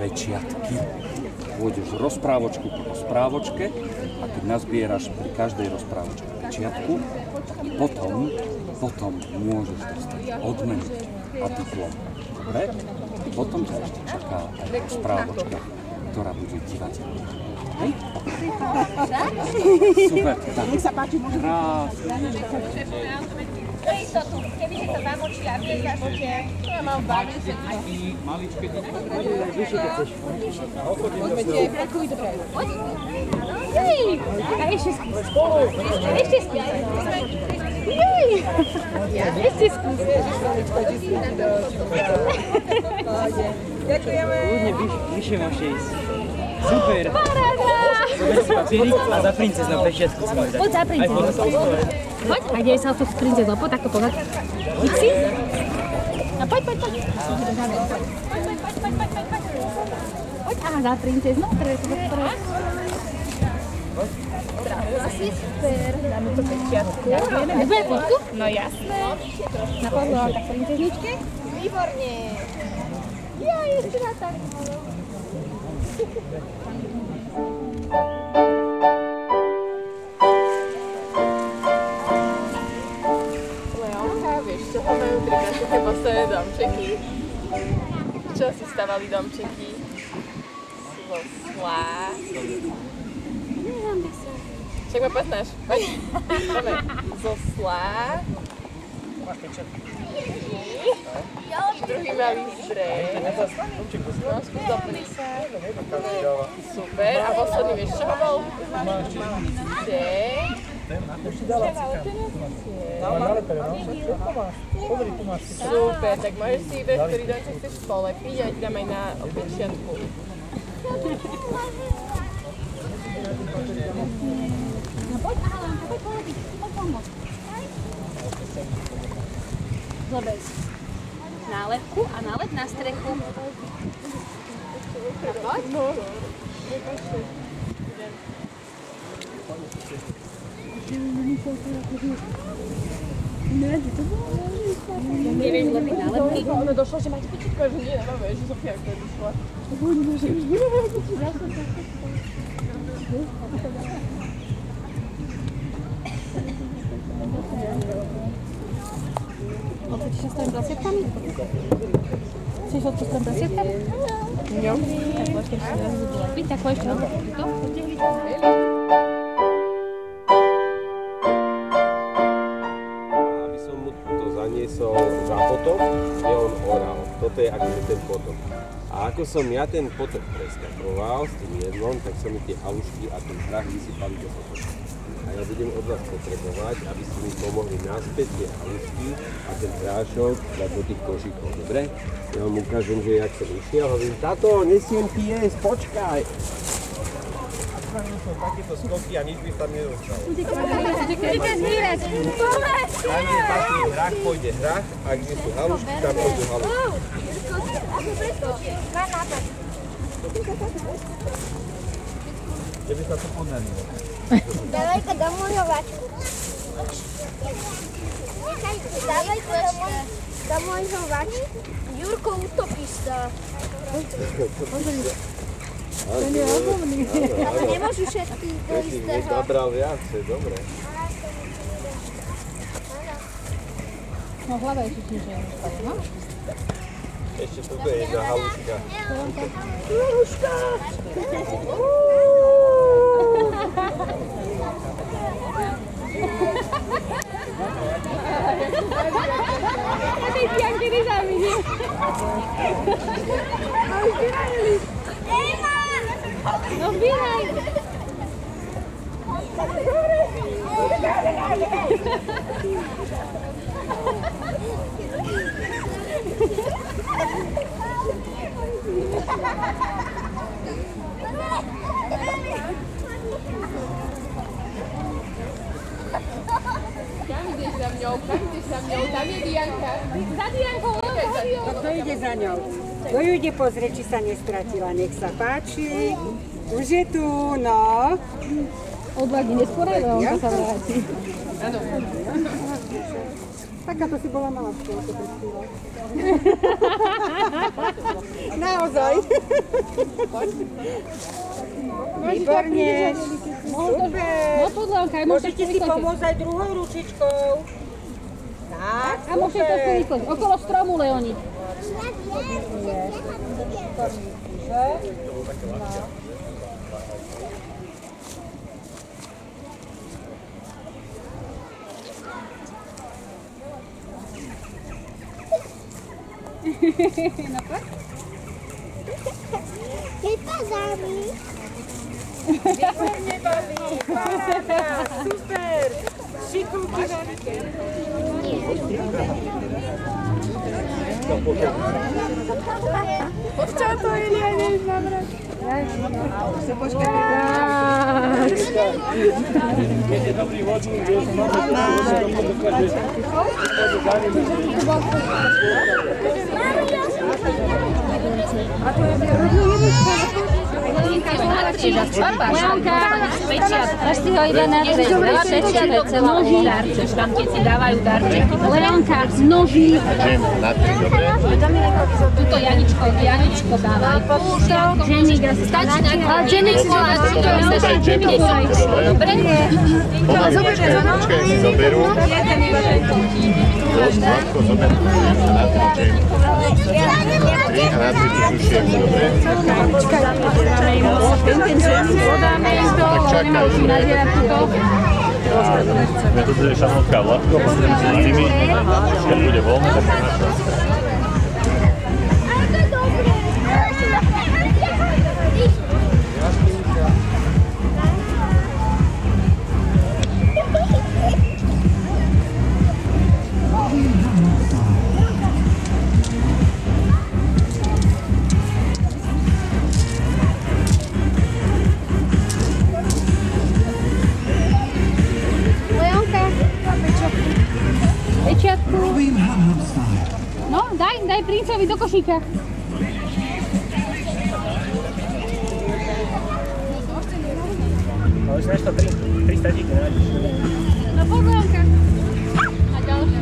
pečiatky. Pôjdeš rozprávočku po rozprávočke a keď nazbieraš pri každej rozprávočke pečiatku, tak potom môžeš dostať odmenu a diplom. Dobre? Potom ťa ešte čaká aj rozprávočka, ktorá bude divateľná. Hej? Super, tak. Nech sa páči, môžem. Krásne. Keby sa zamočí a vieš, ako tie... Ja mám baviť. Maličké deti. Poďme tie krátko to prajú. Hej! A ešte skús. Ešte skús. Jej! Ešte skús. Ďakujeme. Kľudne vyššie môžete ísť. Super! Paráda! Zober si papierik a za princeznou pečiatku si môj dať. Poď za princeznou. Poď, a kde sa to s princeznou? Poď takto povedať. Poď si. A poď. Poď. Aha, za princeznou. Asi super. Dáme to pečiatku. Ďakujeme. Nebude fotku? No jasné. Na pozor, tak princezničke. Výborne. Ja, ešte na tak. Leonka, vieš čo to majú trikrát také postavené domčeky? Čo si stavali domčeky? Zo slá. Však ma poznáš, poď. Poďme. Zo slá. Druhý malý stred. No, skús doplniť sa. Super. A posledný, vieš čo bol? Super, tak môžeš si vybrať, ktorý domček chceš polepiť a ti dám aj na pečiatku. No poď, Alanka, poď polepiť. Poď pomôcť. Zober si nálepku a nálep na strechu. A poď. Nevieš lepiť nálepky? Ono došlo, že máte pečiatku, že nie, nemáme, že Sofia ako je došla. Odfotíš sa s tými prasietkami? Chceš odfotiť s tými prasietkami? Jo. Tak počkej, si nás budú lepiť, tak poď ešte odfotiť to. Aby som mu to zaniesol za potok, kde on oral. Toto je akože ten potok. A ako som ja ten potok preskakoval s tým jedlom, tak sa mi tie halušky a ten prach vysypali do potoka. A ja budem od vás potrebovať, aby ste mi pomohli naspäť tie halušky a ten prášok dať do tých košíkov, dobre? Ja vám ukážem, že jak som išiel, hovorím, táto, nesiem ti jesť, počkaj! A spravil som takéto skoky a nič by tam nedostal. Utekaj zbírať! Poď! Tam je patrí hrách, pôjde hrách, a kde sú halušky, tam pôjdu halušky. Má nápad. Že by sa to podarilo. Dávaj to do môjho vačku. Jurko, utopíš sa. Ale nemôžu všetky do istého. Všetkých nabral viacej, dobre. No hlava je čiže, že je nešpatná, no? Ešte tuto je jedna haluška. Juruška! A tej pianky nezávidí. No zbieraj! Kam ideš za mňou? Tam je Dianka. Za Diankou, Kto ide za ňou? Kto ju ide pozrieť, či sa nestratila? Nech sa páči. Už je tu, no. O 2 dní neskôr, ale on sa vráti. Áno. Takáto si bola malá v škôlke prispívala. Naozaj. Výborne. Super. No podľa Môžete si pomôcť aj druhou ručičkou. Tak, a môžete to vykoliť. Okolo stromu, Leoni. No poď. Keď ma zaví. Výborne, babi. Super. Šikulky veľké. Počká to, Elia, než mám rád. Keď je dobrý vodník, vieš, Leonka, až si ho iba natrieť, pečiate celou darček, tam keď si dávajú darčeky. Leonka, noží. Tuto Janičko dávaj. Jenik, stačí na to. Jenik si tlačí, to je stačí, Jenik dávaj. Dobre? Počkaj, si zoberú. Zlatko, zoberú. Na to Jenik. A na 3 sušiek, dobre? Tak čakaj. Tu je šanovka Vladko, postavíme si na nimi. Keď bude voľné, tak sa našlo. No, daj princovi do košíka. No už nešto 3 statíky nájdeš. No poď, Leonka. A ďalšie.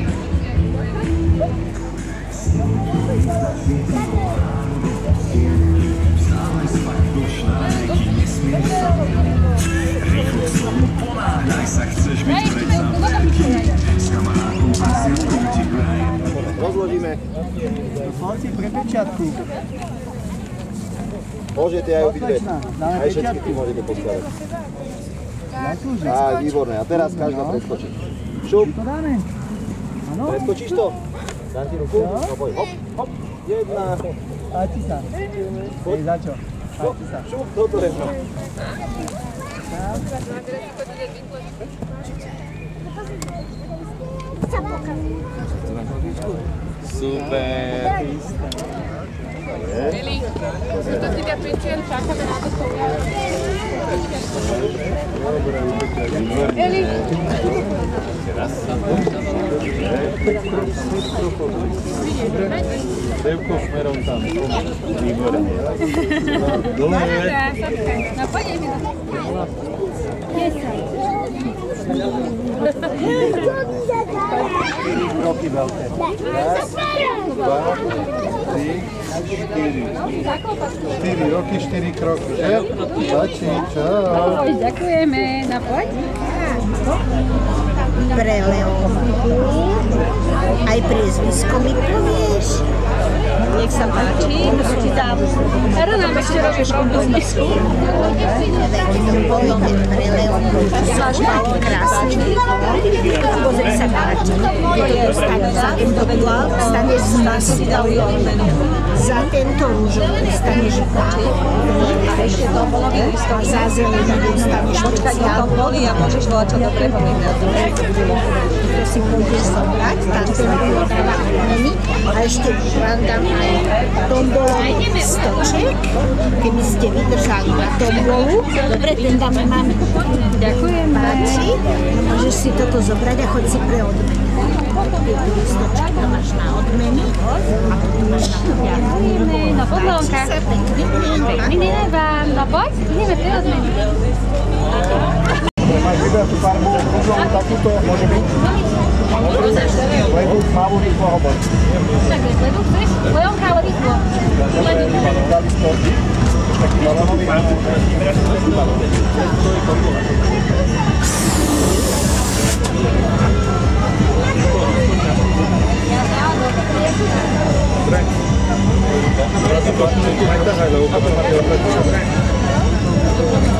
Rozložíme. Slonci pre pečiatku. Môžete aj obidve. Aj všetky ty môžete postavať. Á, výborné. A teraz každá preskočí. Šup. Preskočíš to? Dám ti ruku? No poď. Hop, hop. Jedna. Páči sa. Hej, za čo? Páči sa. Šup, toto rebro. Super. Eli, do teba pričujem, čakáme na to stoja. Eli. Devko smerom tam. Výborne. Dobre. No poďme mi to. 4 kroky veľké. Raz, 2, 3, 4. 4 roky, 4 kroky, že? Stačí, čau. Ďakujeme. No poď. Pre Leonku. Aj priezvisko mi povieš. Nech sa páči, to ti dám. Ero nám ešte robíš kompozíciu. Dajte to pojde pre Leonku. Sváš malý krásny. Pozri sa páči. Dostaneš za tento blok, staneš z nás za tento rúžový staneš páči. A ešte to bolo vylisto. Za zelenú staneš peciálku. A môžeš volať čo dobrého vyhrať. To si pôjdeš zobrať, tam ten podáva odmeny a ešte vám dám aj tombolový stoček, keby ste vydržali na tombolu. Dobre, ten dáme mami. Ďakujem. Páči, môžeš si toto zobrať a choď si pre odmeny. Tieto listočky to máš na odmeny a potom máš na odmeny. Ďakujeme. No poď, Leonka. Páči sa, pekný deň. Pekný deň vám. No poď, ideme pre odmeny. máš vybrať tú farbu rúžovú takúto, môže byť? Ledu, tmavú, rýchlo, hovor. Ledu chceš? Leonka, ale rýchlo. Ledu. Dali to. Taký balónový. Dobre.